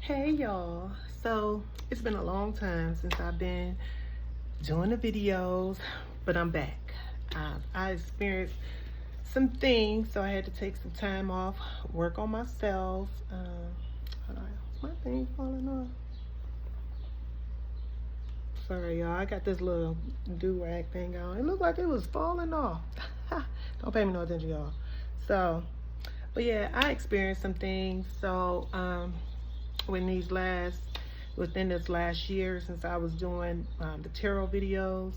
Hey y'all, so it's been a long time since I've been doing the videos, but I'm back. I experienced some things, so I had to take some time off, work on myself. Hold on, is my thing falling off? Sorry y'all, I got this little do-rag thing on. It looked like it was falling off. Don't pay me no attention, y'all. So, but yeah, I experienced some things. So, within this last year since I was doing the tarot videos.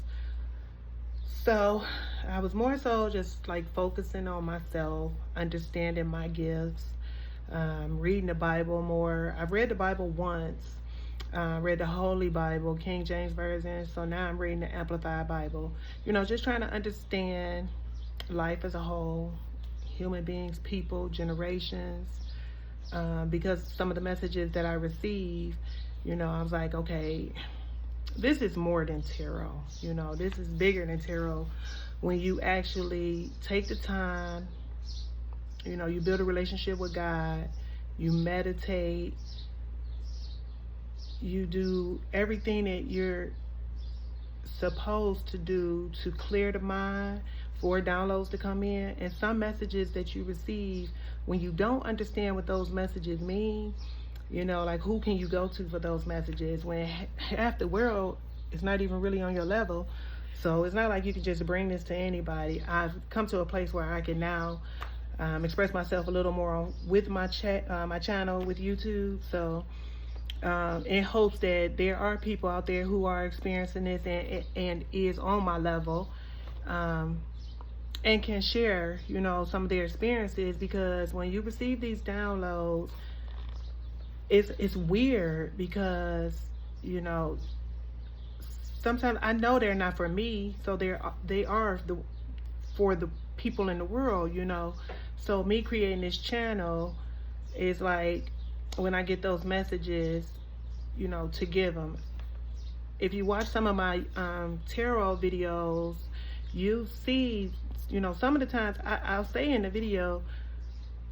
So I was more so just like focusing on myself, understanding my gifts, reading the Bible more. I've read the Bible once, read the Holy Bible, King James Version. So now I'm reading the Amplified Bible. Just trying to understand life as a whole, human beings, people, generations. Because some of the messages that I receive, I was like, okay, this is more than tarot. This is bigger than tarot. When you actually take the time, you build a relationship with God, you meditate, you do everything that you're supposed to do to clear the mind for downloads to come in. And some messages that you receive, when you don't understand what those messages mean, like who can you go to for those messages when half the world is not even really on your level? So it's not like you can just bring this to anybody. I've come to a place where I can now express myself a little more with my channel with YouTube. So in hopes that there are people out there who are experiencing this and is on my level, and can share, some of their experiences. Because when you receive these downloads, it's weird because, sometimes I know they're not for me, so they are for the people in the world, So me creating this channel is like, when I get those messages, to give them. If you watch some of my tarot videos, you see, some of the times I'll say in the video,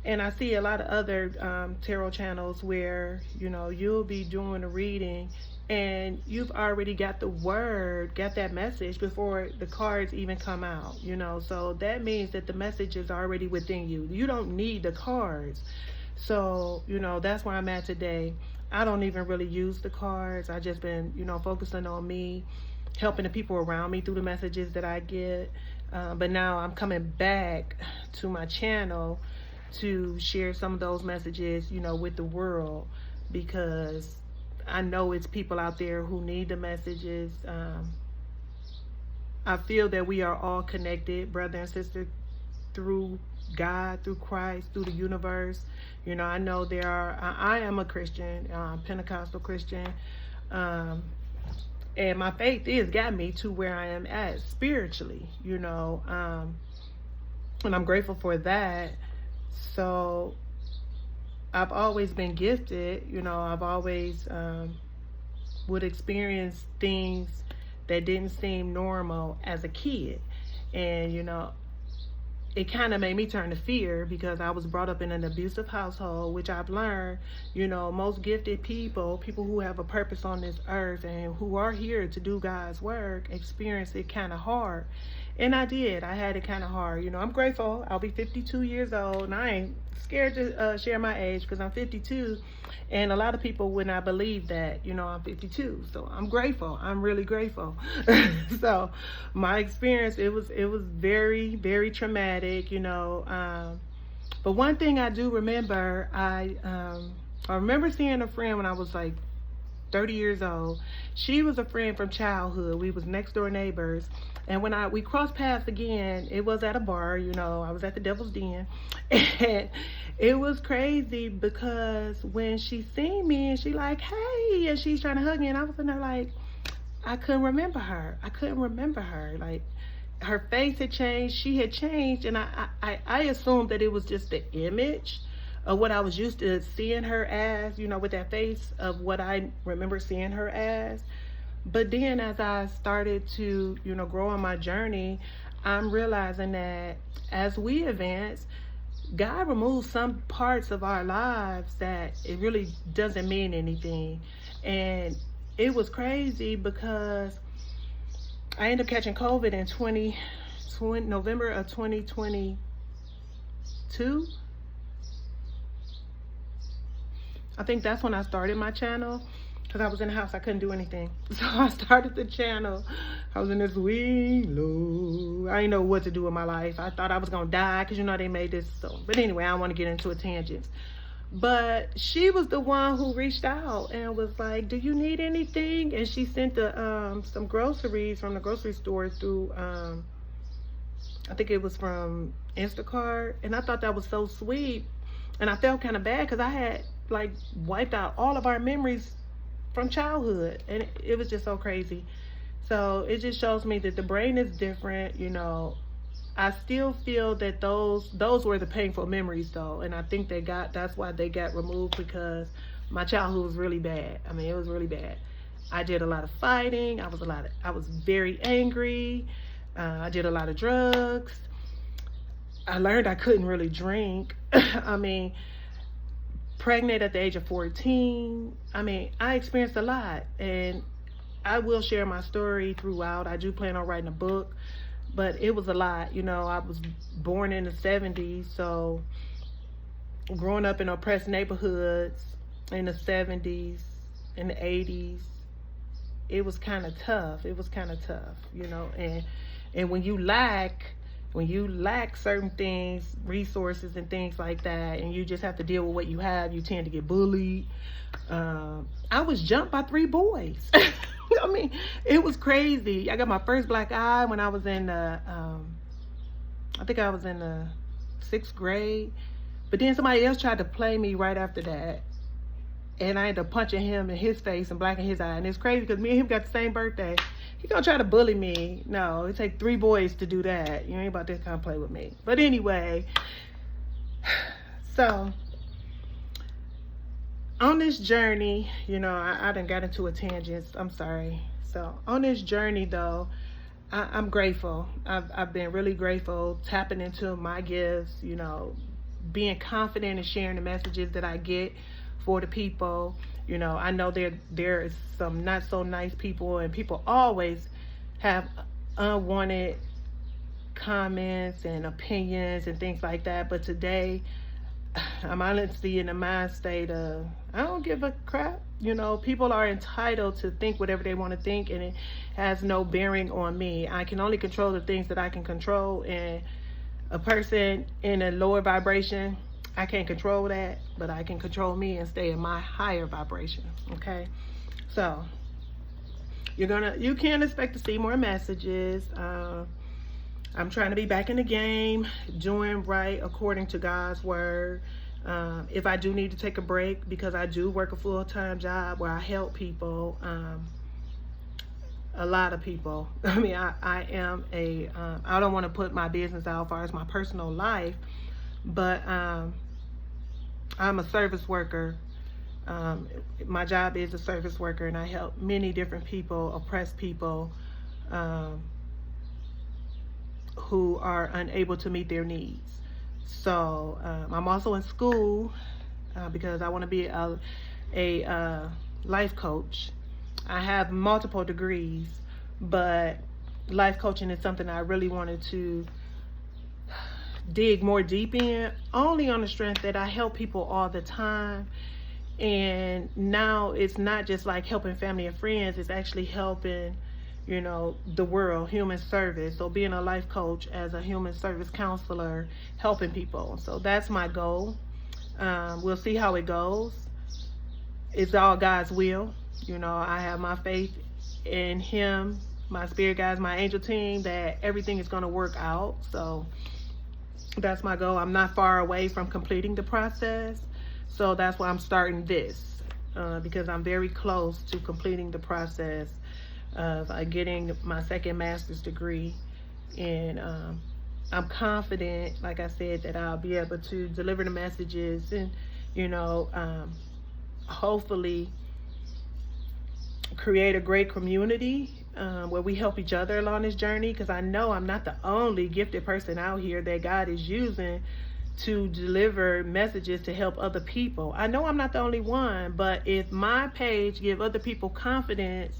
and I see a lot of other tarot channels where, you'll be doing a reading and you've already got the word, got that message before the cards even come out, So that means that the message is already within you. You don't need the cards. So, that's where I'm at today. I don't even really use the cards. I just been, focusing on me, helping the people around me through the messages that I get. But now I'm coming back to my channel to share some of those messages, with the world, because I know it's people out there who need the messages. I feel that we are all connected, brother and sister, through God, through Christ, through the universe. I know I am a Christian, Pentecostal Christian, and my faith has got me to where I am at spiritually, and I'm grateful for that. So I've always been gifted, I've always would experience things that didn't seem normal as a kid. And, it kind of made me turn to fear because I was brought up in an abusive household, which I've learned, most gifted people who have a purpose on this earth and who are here to do God's work, experience it kind of hard. And I did. I had it kind of hard. I'm grateful. I'll be 52 years old, and I ain't scared to share my age because I'm 52. And a lot of people would not believe that, I'm 52. So I'm grateful. I'm really grateful. So my experience, it was very, very traumatic, But one thing I do remember, I remember seeing a friend when I was like 30 years old. She was a friend from childhood. We was next door neighbors. And when we crossed paths again, it was at a bar, I was at the Devil's Den. And it was crazy because when she seen me and she like, hey, and she's trying to hug me, and I was in there like, I couldn't remember her. Like, her face had changed, she had changed, and I assumed that it was just the image of what I was used to seeing her as, with that face of what I remember seeing her as. But then as I started to, grow on my journey, I'm realizing that as we advance, God removes some parts of our lives that it really doesn't mean anything. And it was crazy because I ended up catching COVID in November of 2022. I think that's when I started my channel, because I was in the house, I couldn't do anything. So I started the channel. I was in this wee low. I didn't know what to do with my life. I thought I was gonna die, because you know they made this. So, but anyway, I don't want to get into a tangent. But she was the one who reached out and was like, "Do you need anything?" And she sent some groceries from the grocery store through I think it was from Instacart, and I thought that was so sweet. And I felt kind of bad because I had like wiped out all of our memories from childhood, and it was just so crazy. So it just shows me that the brain is different. You know, I still feel that those were the painful memories though, and I think that's why they got removed, because my childhood was really bad. I mean, it was really bad. I did a lot of fighting. I was very angry. I did a lot of drugs. I learned I couldn't really drink. I mean, pregnant at the age of 14. I mean, I experienced a lot, and I will share my story throughout. I do plan on writing a book, but it was a lot. You know, I was born in the 70s, so growing up in oppressed neighborhoods in the 70s, in the 80s, it was kind of tough. It was kind of tough, you know, and when you lack certain things, resources and things like that, and you just have to deal with what you have, you tend to get bullied. I was jumped by 3 boys. I mean, it was crazy. I got my first black eye when I was in I think I was in the 6th grade. But then somebody else tried to play me right after that, and I ended up punching him in his face and blacking his eye. And it's crazy because me and him got the same birthday. He gonna try to bully me. No, it take 3 boys to do that. You ain't about to come play with me. But anyway, so on this journey, you know, I done got into a tangent. I'm sorry. So on this journey though, I'm grateful. I've been really grateful, tapping into my gifts, you know, being confident in sharing the messages that I get for the people. You know, I know there is some not so nice people, and people always have unwanted comments and opinions and things like that. But today, I'm honestly in the mind state of, I don't give a crap. You know, people are entitled to think whatever they want to think, and it has no bearing on me. I can only control the things that I can control, and a person in a lower vibration, I can't control that, but I can control me and stay in my higher vibration. Okay, so you can expect to see more messages. I'm trying to be back in the game, doing right according to God's word. If I do need to take a break, because I do work a full-time job where I help people, a lot of people. I mean, I am I don't want to put my business out as far as my personal life, but I'm a service worker. My job is a service worker, and I help many different people, oppressed people, who are unable to meet their needs. So I'm also in school because I want to be a life coach. I have multiple degrees, but life coaching is something I really wanted to dig more deep in, only on the strength that I help people all the time. And now it's not just like helping family and friends, it's actually helping, you know, the world, human service. So being a life coach as a human service counselor, helping people. So that's my goal. We'll see how it goes. It's all God's will. You know, I have my faith in Him, my spirit guides, my angel team, that everything is going to work out. So that's my goal. I'm not far away from completing the process. So that's why I'm starting this, because I'm very close to completing the process of getting my 2nd master's degree. And I'm confident, like I said, that I'll be able to deliver the messages and, you know, hopefully create a great community where we help each other along this journey, because I know I'm not the only gifted person out here that God is using to deliver messages to help other people. I know I'm not the only one, but if my page give other people confidence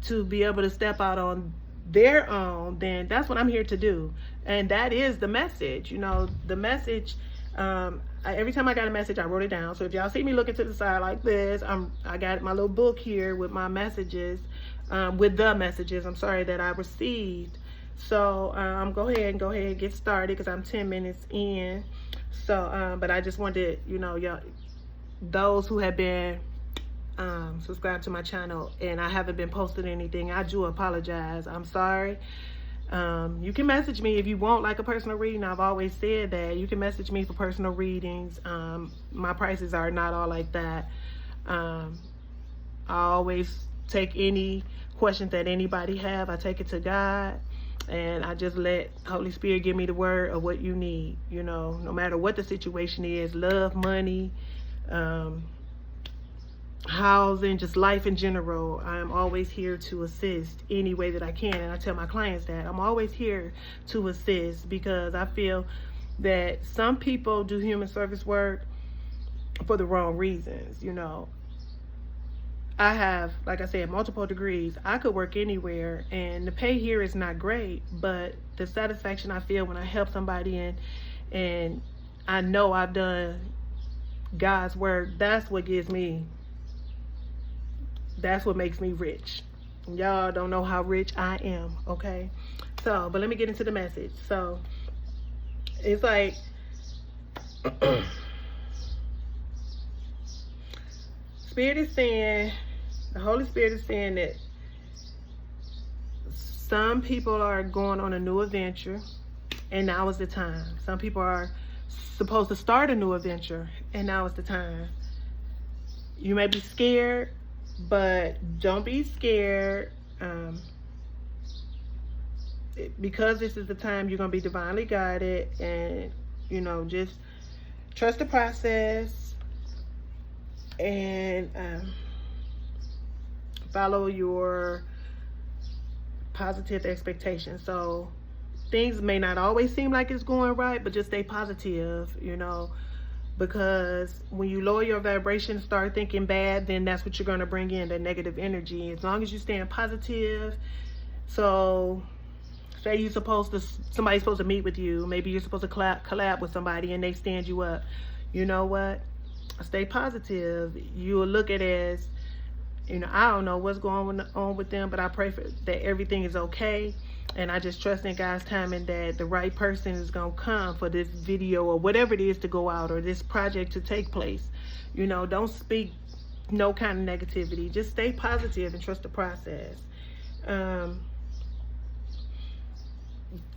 to be able to step out on their own, then that's what I'm here to do. And that is the message. You know, the message, every time I got a message, I wrote it down. So if y'all see me looking to the side like this, I got my little book here with my messages, with the messages, that I received. So go ahead and get started, because I'm 10 minutes in. So but I just wanted, you know, y'all, those who have been subscribed to my channel and I haven't been posting anything, I do apologize. I'm sorry. You can message me if you want like a personal reading. I've always said that you can message me for personal readings. My prices are not all like that. I always take any questions that anybody have. I take it to God, and I just let Holy Spirit give me the word of what you need. You know, no matter what the situation is, love, money, housing, just life in general, I'm always here to assist any way that I can. And I tell my clients that I'm always here to assist, because I feel that some people do human service work for the wrong reasons. You know, I have, like I said, multiple degrees. I could work anywhere, and the pay here is not great, but the satisfaction I feel when I help somebody and I know I've done God's work, that's what gives me, that's what makes me rich. Y'all don't know how rich I am, okay? So, but let me get into the message. So, it's like, Spirit is saying, the Holy Spirit is saying that some people are going on a new adventure, and now is the time. Some people are supposed to start a new adventure, and now is the time. You may be scared, but don't be scared, because this is the time you're going to be divinely guided, and, you know, just trust the process and follow your positive expectations. So things may not always seem like it's going right, but just stay positive, you know, because when you lower your vibration, start thinking bad, then that's what you're going to bring in, that negative energy. As long as you're staying positive. So say you're supposed to, somebody's supposed to meet with you, maybe you're supposed to collab with somebody, and they stand you up. You know what, stay positive. You will look at it as, you know, I don't know what's going on with them, but I pray for that everything is okay. And I just trust in God's timing that the right person is going to come for this video or whatever it is to go out, or this project to take place. You know, don't speak no kind of negativity. Just stay positive and trust the process.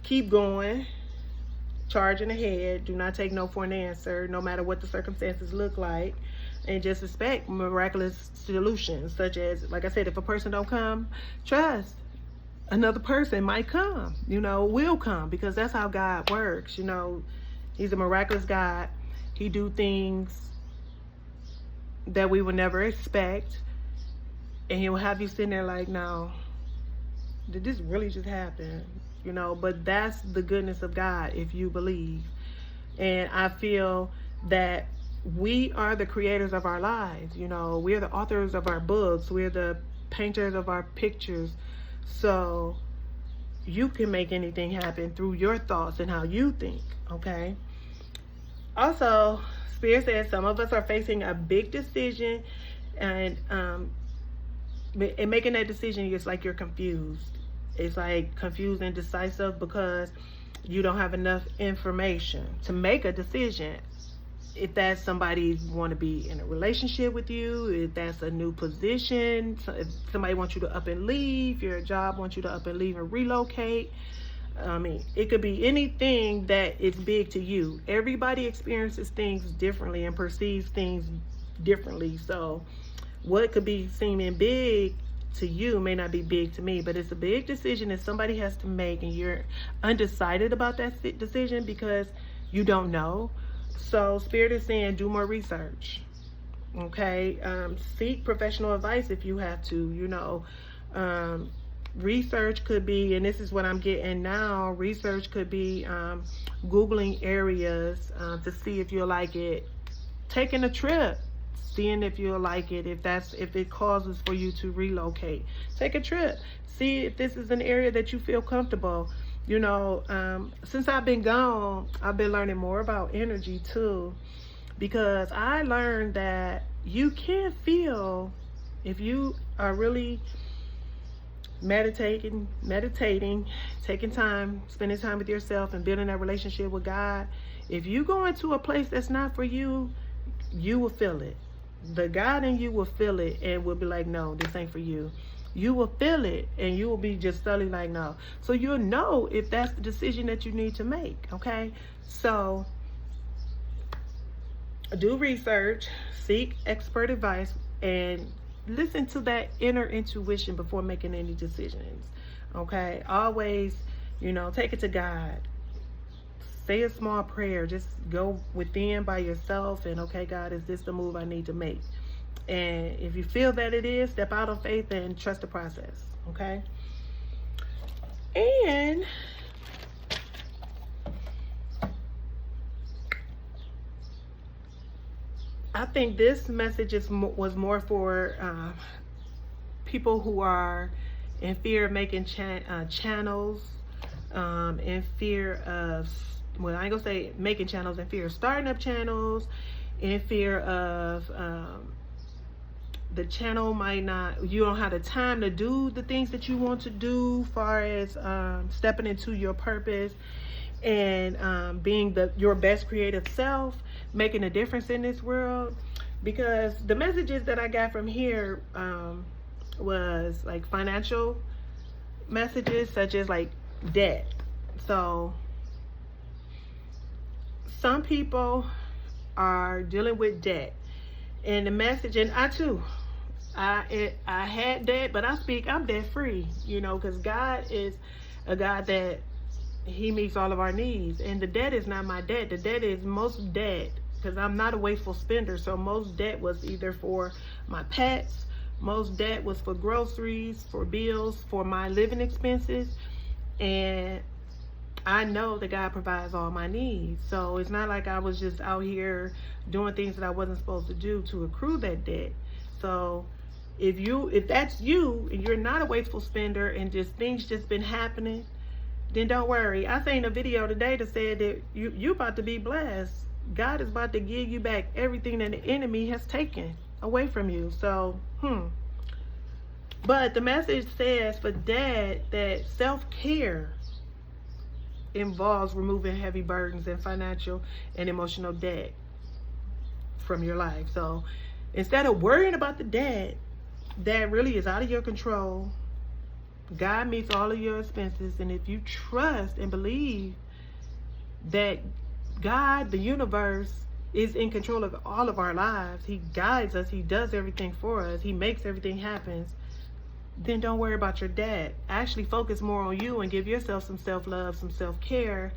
Keep going. Charging ahead. Do not take no for an answer, no matter what the circumstances look like. And just expect miraculous solutions, such as, like I said, if a person don't come, trust another person might come, you know, will come, because that's how God works. You know, he's a miraculous God. He do things that we would never expect, and he'll have you sitting there like, no, did this really just happen? You know, but that's the goodness of God if you believe. And I feel that we are the creators of our lives. You know, we're the authors of our books. We're the painters of our pictures. So you can make anything happen through your thoughts and how you think, okay? Also, Spirit says some of us are facing a big decision, and in making that decision, it's like you're confused. It's like confused and indecisive because you don't have enough information to make a decision. If that's somebody want to be in a relationship with you, if that's a new position, if somebody wants you to up and leave, your job wants you to up and leave and relocate. I mean, it could be anything that is big to you. Everybody experiences things differently and perceives things differently. So what could be seeming big to you may not be big to me, but it's a big decision that somebody has to make, and you're undecided about that decision because you don't know. So Spirit is saying do more research, okay? Seek professional advice if you have to, you know. research could be, and this is what I'm getting now, research could be Googling areas to see if you'll like it, taking a trip, seeing if you'll like it, if it causes for you to relocate. Take a trip, see if this is an area that you feel comfortable. You know, since I've been gone, I've been learning more about energy too, because I learned that you can feel, if you are really meditating, taking time, spending time with yourself and building that relationship with God, if you go into a place that's not for you, you will feel it. The God in you will feel it and will be like, no, this ain't for you. You will feel it and you will be just studying like, no. So you'll know if that's the decision that you need to make, okay? So do research, seek expert advice, and listen to that inner intuition before making any decisions, okay? Always, you know, take it to God. Say a small prayer. Just go within by yourself and, okay, God, is this the move I need to make? And if you feel that it is, step out of faith and trust the process, okay? And I think this message was more for people who are in fear of making channels, in fear of, well, I ain't gonna say making channels, in fear of starting up channels, in fear of the channel might not, you don't have the time to do the things that you want to do, far as stepping into your purpose and being your best creative self, making a difference in this world. Because the messages that I got from here was like financial messages, such as like debt. So some people are dealing with debt, and the message, and I too, I had debt, but I'm debt free, you know, because God is a God that He meets all of our needs. And the debt is not my debt. The debt is most debt, because I'm not a wasteful spender. So most debt was either for my pets, most debt was for groceries, for bills, for my living expenses. And I know that God provides all my needs. So it's not like I was just out here doing things that I wasn't supposed to do to accrue that debt. So if that's you and you're not a wasteful spender and just things just been happening, then don't worry. I seen a video today that said that you about to be blessed. God is about to give you back everything that the enemy has taken away from you. So, but the message says for Dad that self-care involves removing heavy burdens and financial and emotional debt from your life. So instead of worrying about the debt that really is out of your control, God meets all of your expenses. And if you trust and believe that God, the universe, is in control of all of our lives, He guides us, He does everything for us, He makes everything happen, then don't worry about your debt. Actually focus more on you and give yourself some self-love, some self-care.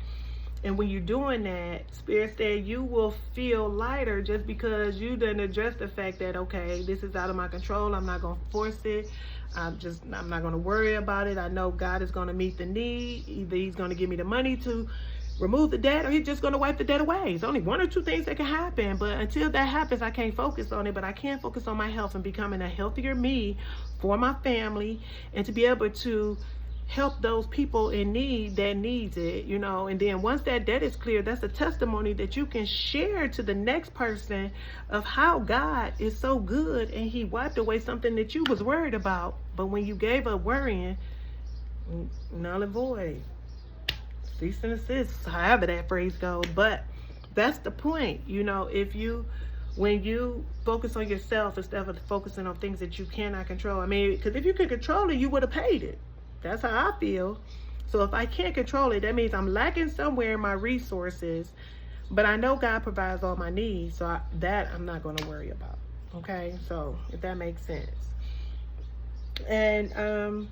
And when you're doing that, Spirit said you will feel lighter, just because you didn't address the fact that, okay, this is out of my control. I'm not going to force it. I'm not going to worry about it. I know God is going to meet the need. Either He's going to give me the money to remove the debt, or He's just going to wipe the debt away. It's only one or two things that can happen. But until that happens, I can't focus on it. But I can focus on my health and becoming a healthier me for my family, and to be able to help those people in need that needs it, you know. And then once that debt is clear, that's a testimony that you can share to the next person of how God is so good and He wiped away something that you was worried about. But when you gave up worrying, null and void, cease and desist, however that phrase goes. But that's the point, you know. When you focus on yourself instead of focusing on things that you cannot control. I mean, because if you could control it, you would have paid it. That's how I feel. So if I can't control it, that means I'm lacking somewhere in my resources. But I know God provides all my needs, so I'm not going to worry about. Okay, so if that makes sense. And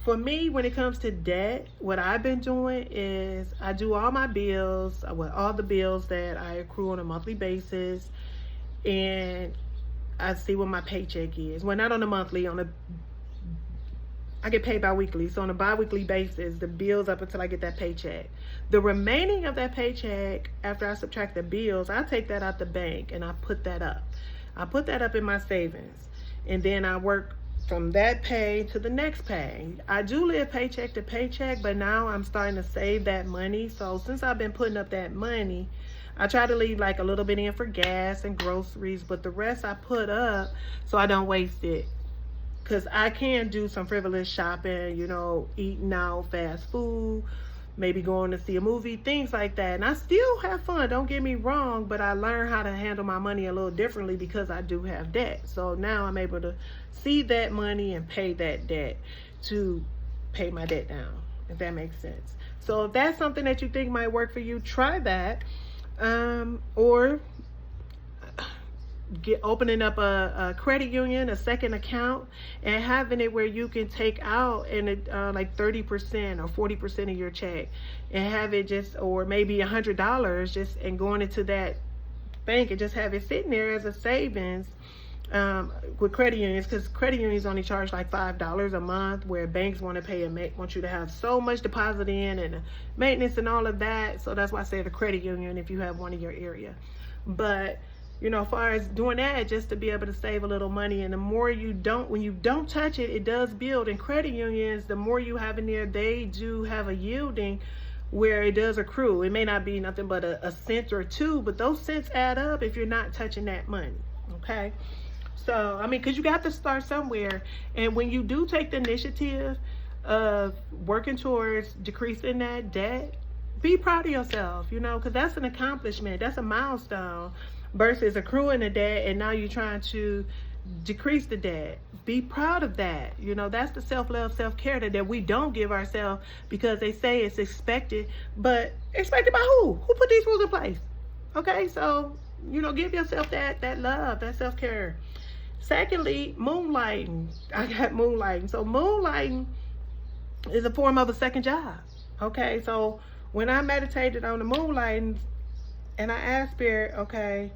for me, when it comes to debt, what I've been doing is I do all my bills, all the bills that I accrue on a monthly basis, and I see what my paycheck is. Well, not on a monthly, I get paid bi-weekly. So on a bi-weekly basis, the bills up until I get that paycheck. The remaining of that paycheck, after I subtract the bills, I take that out the bank and I put that up. I put that up in my savings. And then I work from that pay to the next pay. I do live paycheck to paycheck, but now I'm starting to save that money. So since I've been putting up that money, I try to leave like a little bit in for gas and groceries, but the rest I put up so I don't waste it. Because I can do some frivolous shopping, you know, eating out, fast food, maybe going to see a movie, things like that. And I still have fun, don't get me wrong, but I learned how to handle my money a little differently because I do have debt. So now I'm able to see that money and pay that debt to pay my debt down, if that makes sense. So if that's something that you think might work for you, try that. Or opening up a credit union, a second account, and having it where you can take out like 30% or 40% of your check and have it just, or maybe $100 just, and going into that bank and just have it sitting there as a savings with credit unions, because credit unions only charge like $5 a month, where banks want you to have so much deposit in and maintenance and all of that. So that's why I say the credit union if you have one in your area. But you know, as far as doing that, just to be able to save a little money. And the more when you don't touch it, it does build. And credit unions, the more you have in there, they do have a yielding where it does accrue. It may not be nothing but a cent or two, but those cents add up if you're not touching that money, okay? So, I mean, because you got to start somewhere. And when you do take the initiative of working towards decreasing that debt, be proud of yourself, you know, because that's an accomplishment. That's a milestone. Versus accruing the debt and now you're trying to decrease the debt. Be proud of that. You know, that's the self-love, self-care that we don't give ourselves, because they say it's expected, but expected by who? Who put these rules in place? Okay, so, you know, give yourself that love, that self-care. Secondly, moonlighting. I got moonlighting. So moonlighting is a form of a second job. Okay, so when I meditated on the moonlighting, and I asked Spirit, okay,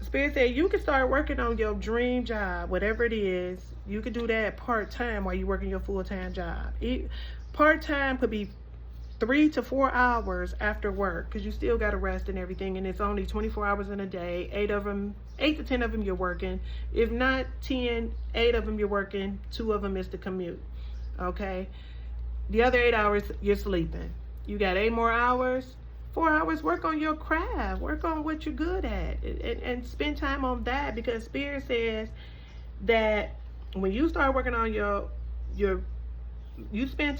Spirit said you can start working on your dream job, whatever it is. You can do that part-time while you're working your full-time job. Part-time could be 3 to 4 hours after work, because you still got to rest and everything, and it's only 24 hours in a day. 8 to 10 of them you're working. If not 10, 8 of them you're working. 2 of them is the commute, okay? The other 8 hours you're sleeping. You got 8 more hours. 4 hours, work on your craft, work on what you're good at, and spend time on that, because Spirit says that when you start working on you spend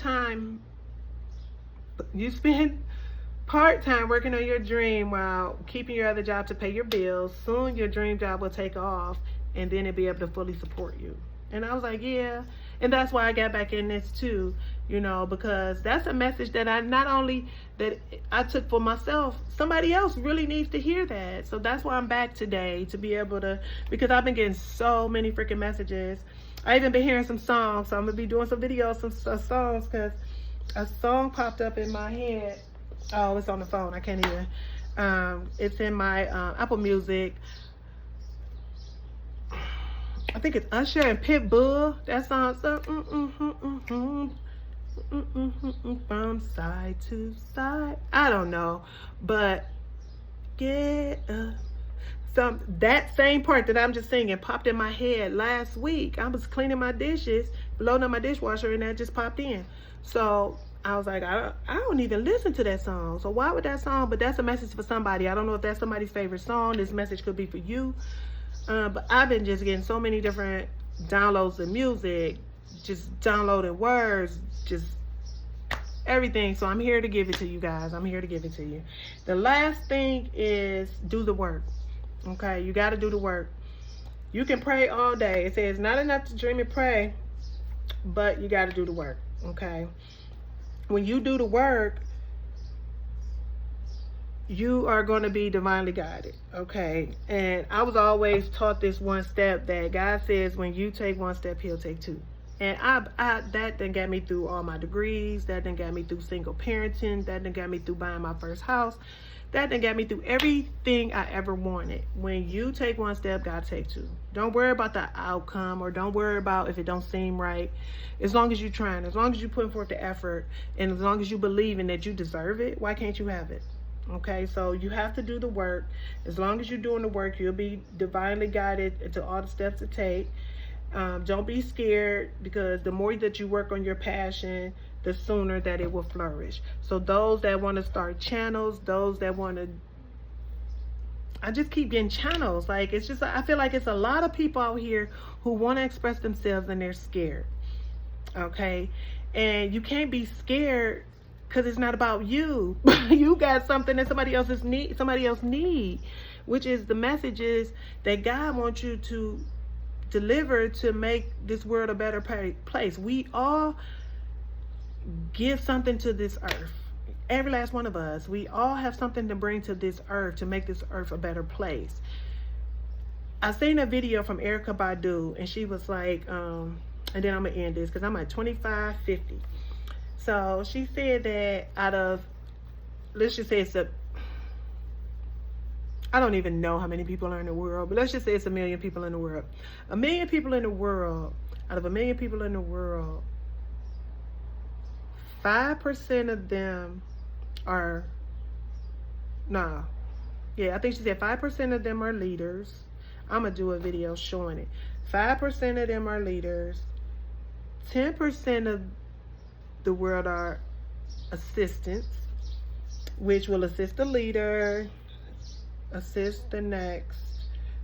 part-time working on your dream while keeping your other job to pay your bills. Soon your dream job will take off, and then it'll be able to fully support you. And I was like, yeah. And that's why I got back in this too, you know, because that's a message that I took for myself. Somebody else really needs to hear that. So that's why I'm back today, to be able to, because I've been getting so many freaking messages. I even been hearing some songs. So I'm going to be doing some videos, some songs, because a song popped up in my head. Oh, it's on the phone. I can't even. It's in my Apple Music. I think it's Usher and Pitbull. That song, from side to side. I don't know, but get up. That same part that I'm just singing popped in my head last week. I was cleaning my dishes, loading up my dishwasher, and that just popped in. So I was like, I don't even listen to that song. So why would that song? But that's a message for somebody. I don't know if that's somebody's favorite song. This message could be for you. But I've been just getting so many different downloads of music, just downloading words, just everything. So I'm here to give it to you guys. I'm here to give it to you. The last thing is do the work. Okay, you got to do the work. You can pray all day. It says not enough to dream and pray, but you got to do the work. Okay, when you do the work, you are going to be divinely guided. Okay, and I was always taught this one step, that God says when you take one step, he'll take 2. And that done got me through all my degrees. That done got me through single parenting. That done got me through buying my first house. That done got me through everything I ever wanted. When you take one step, God take two. Don't worry about the outcome, or don't worry about if it don't seem right. As long as you're trying, as long as you put forth the effort, and as long as you believe in that you deserve it, why can't you have it? Okay, so you have to do the work. As long as you're doing the work, you'll be divinely guided to all the steps to take. Don't be scared, because the more that you work on your passion, the sooner that it will flourish. So those that want to start channels, those that want to, I just keep getting channels. Like, it's just, I feel like it's a lot of people out here who want to express themselves and they're scared. Okay, and you can't be scared, because it's not about you. You got something that somebody else need, which is the messages that God wants you to deliver to make this world a better place. We all give something to this earth. Every last one of us. We all have something to bring to this earth to make this earth a better place. I seen a video from Erykah Badu, and she was like, and then I'm gonna end this because I'm at 25:50. So she said that out of, let's just say it's I don't even know how many people are in the world, but let's just say it's 1 million people in the world. 1 million people in the world, out of 1 million people in the world, 5% of them are, I think she said 5% of them are leaders. I'm going to do a video showing it. 5% of them are leaders. 10% of the world are assistants, which will assist the leader, assist the next.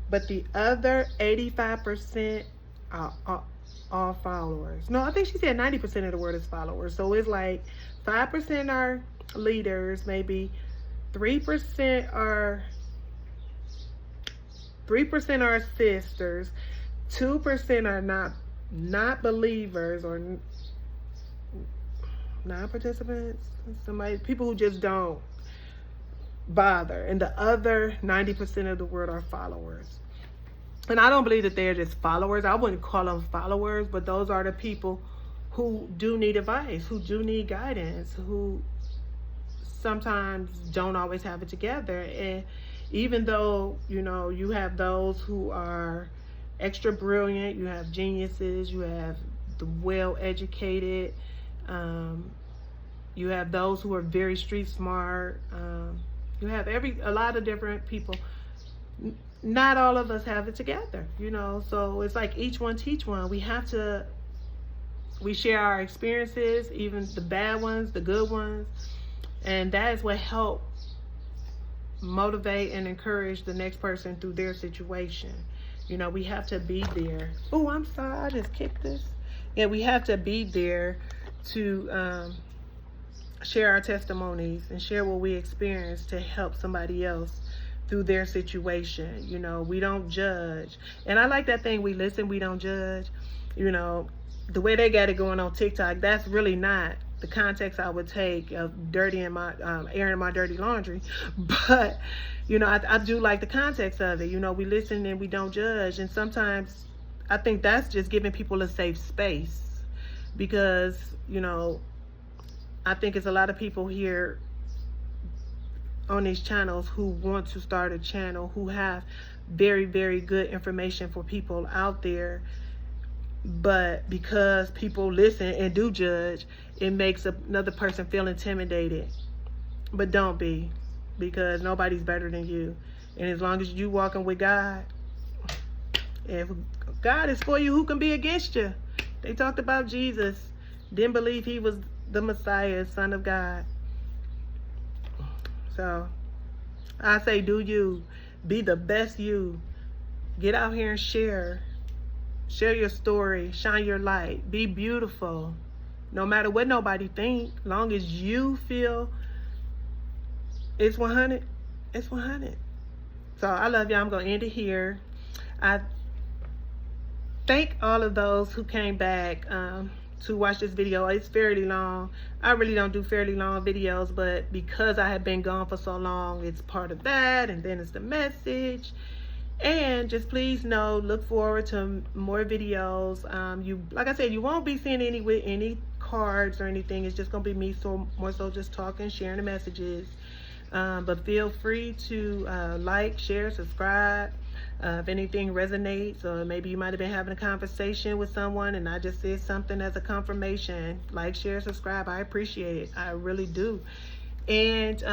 But the other 85% are all followers. No, I think she said 90% of the world is followers. So it's like 5% are leaders, maybe 3% are sisters, 2% are not believers or non-participants, people who just don't bother, and the other 90% of the world are followers. And I don't believe that they're just followers. I wouldn't call them followers, but those are the people who do need advice, who do need guidance, who sometimes don't always have it together. And even though, you have those who are extra brilliant, you have geniuses, you have the well-educated, you have those who are very street smart, you have a lot of different people. Not all of us have it together, so it's like each one teach one. We share our experiences, even the bad ones, the good ones, and that is what helps motivate and encourage the next person through their situation. We have to be there. Oh, I'm sorry, I just kicked this. Yeah, we have to be there to share our testimonies and share what we experience to help somebody else through their situation. We don't judge. And I like that thing, we listen, we don't judge. The way they got it going on TikTok, that's really not the context I would take of airing my dirty laundry. But, I do like the context of it. We listen and we don't judge. And sometimes I think that's just giving people a safe space, because, I think it's a lot of people here on these channels who want to start a channel, who have very, very good information for people out there. But because people listen and do judge, it makes another person feel intimidated. But don't be, because nobody's better than you. And as long as you walking with God, if God is for you, who can be against you? They talked about Jesus, didn't believe he was the Messiah, Son of God. So I say, do you, be the best you. Get out here and share your story, shine your light, be beautiful. No matter what nobody think, long as you feel it's 100, it's 100. So I love y'all. I'm going to end it here. I thank all of those who came back to watch this video. It's fairly long. I really don't do fairly long videos, but because I have been gone for so long, it's part of that, and then it's the message. And just please know, look forward to more videos. Like I said, you won't be seeing any cards or anything. It's just gonna be me more so just talking, sharing the messages. But feel free to like, share, subscribe. If anything resonates, or maybe you might have been having a conversation with someone and I just said something as a confirmation, like, share, subscribe. I appreciate it. I really do. And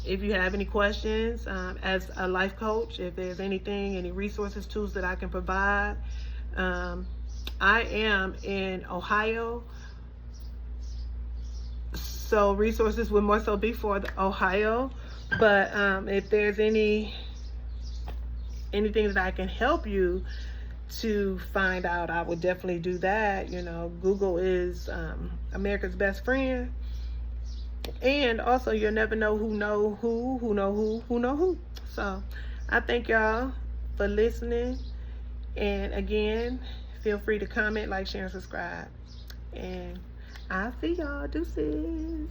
if you have any questions, as a life coach, if there's anything, any resources, tools that I can provide, I am in Ohio, so resources would more so be for Ohio. But if there's anything that I can help you to find out, I would definitely do that. You know, Google is America's best friend. And also, you'll never know who know who. So I thank y'all for listening. And again, feel free to comment, like, share, and subscribe. And I'll see y'all. Deuces.